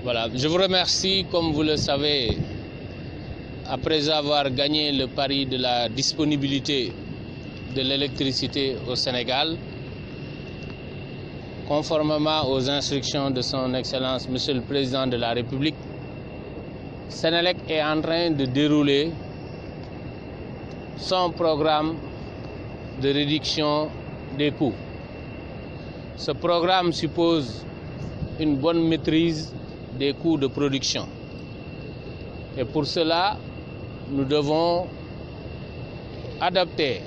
Voilà, je vous remercie. Comme vous le savez, après avoir gagné le pari de la disponibilité de l'électricité au Sénégal, conformément aux instructions de son Excellence Monsieur le Président de la République, Senelec est en train de dérouler son programme de réduction des coûts. Ce programme suppose une bonne maîtrise des coûts de production. Et pour cela, nous devons adapter,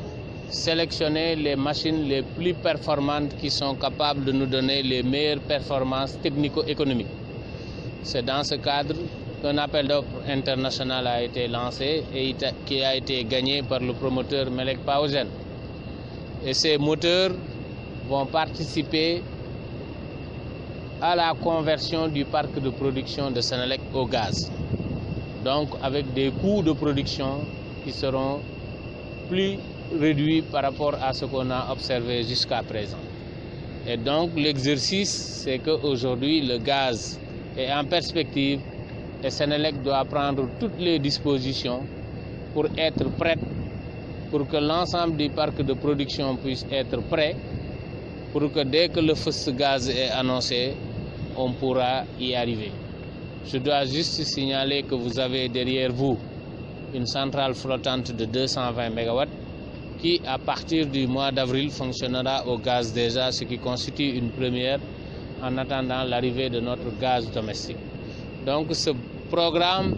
sélectionner les machines les plus performantes qui sont capables de nous donner les meilleures performances technico-économiques. C'est dans ce cadre qu'un appel d'offres international a été lancé et qui a été gagné par le promoteur Melek Paogen. Et ces moteurs vont participer à la conversion du parc de production de Senelec au gaz. Donc avec des coûts de production qui seront plus réduits par rapport à ce qu'on a observé jusqu'à présent. Et donc l'exercice, c'est qu'aujourd'hui le gaz est en perspective et Senelec doit prendre toutes les dispositions pour être prête, pour que l'ensemble du parc de production puisse être prêt, pour que dès que le feu gaz est annoncé, on pourra y arriver. Je dois juste signaler que vous avez derrière vous une centrale flottante de 220 MW qui, à partir du mois d'avril, fonctionnera au gaz déjà, ce qui constitue une première en attendant l'arrivée de notre gaz domestique. Donc ce programme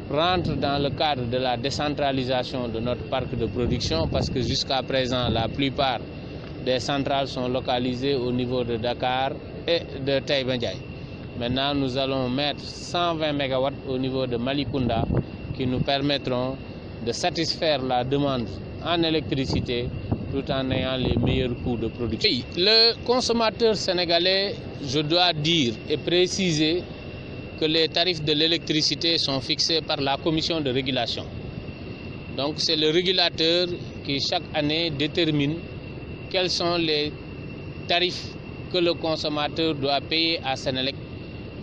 rentre dans le cadre de la décentralisation de notre parc de production parce que jusqu'à présent, la plupart des centrales sont localisées au niveau de Dakar et de Taïba Ndiaye. Maintenant, nous allons mettre 120 MW au niveau de Malicounda qui nous permettront de satisfaire la demande en électricité tout en ayant les meilleurs coûts de production. Oui, le consommateur sénégalais, je dois dire et préciser que les tarifs de l'électricité sont fixés par la commission de régulation. Donc c'est le régulateur qui chaque année détermine quels sont les tarifs que le consommateur doit payer à Senelec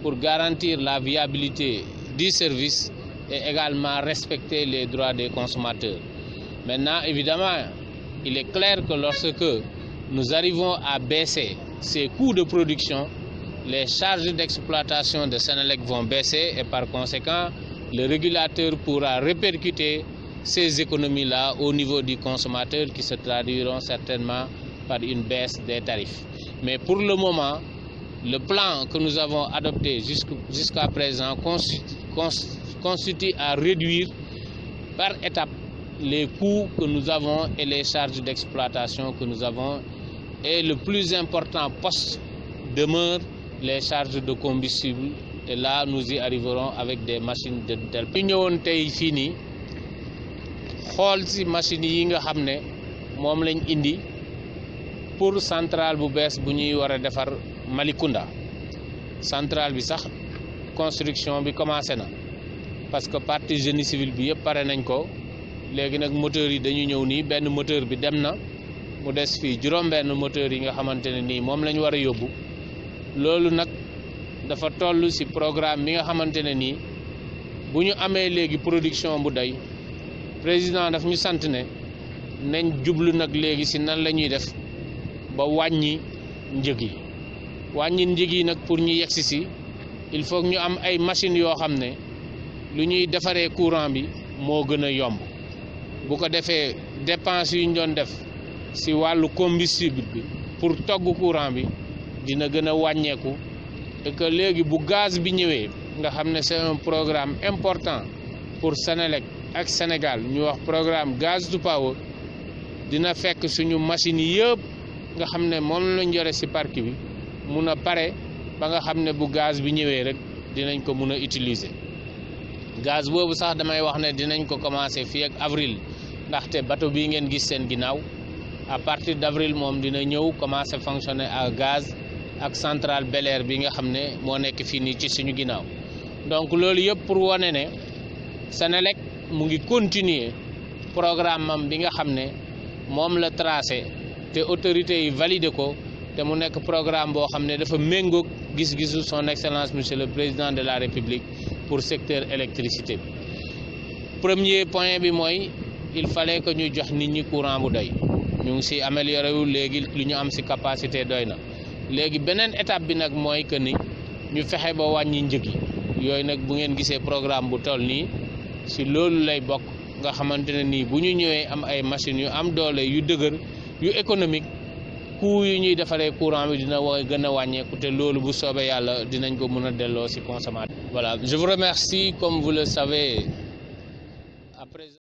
pour garantir la viabilité du service et également respecter les droits des consommateurs. Maintenant, évidemment, il est clair que lorsque nous arrivons à baisser ces coûts de production, les charges d'exploitation de Senelec vont baisser et par conséquent, le régulateur pourra répercuter ces économies-là au niveau du consommateur qui se traduiront certainement par une baisse des tarifs. Mais pour le moment, le plan que nous avons adopté jusqu'à présent constitue à réduire par étapes les coûts que nous avons et les charges d'exploitation que nous avons. Et le plus important poste demeure les charges de combustible. Et là, nous y arriverons avec des machines de tel. Nous ñëwoon tey fii nii xool ci machines yi nga xam ne moom lañ indi pour centrale bu bees bu ñuy war a defar Malicounda. Centrale bi sax construction bi commencé na parce que partie génie civil bi yëpp pare nañ ko. Léegi nag moteur yi dañu ñëw nii benn moteur bi dem na mu des fii juróom-benn moteur yi nga xamante ne nii moom la ñu war a yóbbu loolu nag dafa toll ci programme bi nga xamante ne nii bu ñu amee léegi production bu doy président daf ñu sant ne nañ jublu nag léegi ci nan la ñuy def ba wàññi njëg yi wàññi njëg yi nag pour ñu yegsi ci il faut que ñu am ay machines yoo xam ne lu ñuy defaree courant bi moo gën a yomb. Bu ko defee dépenses yu ñu doon def ci wàllu combustible bi pour togg courant bi dina gën a wàññeeku et que léegi bu gaz bi ñëwee nga xam ne c'est un programme important pour Senelec ak Sénégal ñu wax programme gaz to power dina fekk suñu machines yëpp nga xam ne moom lañ yore ci parc bi mun a pare ba nga xam ne bu gaz bi ñëwee rek dinañ ko mun a utiliser. Gaz boobu sax damay wax ne dinañ ko commencer fii ak avril ndaxte bateau bii ngeen gis seen ginnaaw à partir d'avril moom dina ñëw commencer fonctionner à gaz ak centrale Bel Air bi nga xam ne moo nekk fii nii ci suñu ginnaaw. Donc loolu yëpp pour wane ne Senelec mu ngi continuer programme am bi nga xam ne moom la tracé te autorités yi validé ko te mu nekk programme boo xam ne dafa méngoog gis-gisu son excellence monsieur le président de la république pour secteur électricité bi. Premier point bi mooy il fallait que ñu jox nit ñi courant bu doy ñu ngi si amélioré wu léegi lu ñu am si capacité doy na léegi beneen étape bi nag mooy que ni ñu fexe ba wàññi njëg yi yooyu nag bu ngeen gisee programme bu toll nii si loolu lay bokk nga xamante ne nii bu ñu ñëwee am ay machines yu am doole yu dëgër yu économique coût yu ñuy defaree courant bi dina gën a wàññeeku te loolu bu soobee yàlla dinañ ko mën a delloo si consommateur. Voilà, je vous remercie. Comme vous le savez,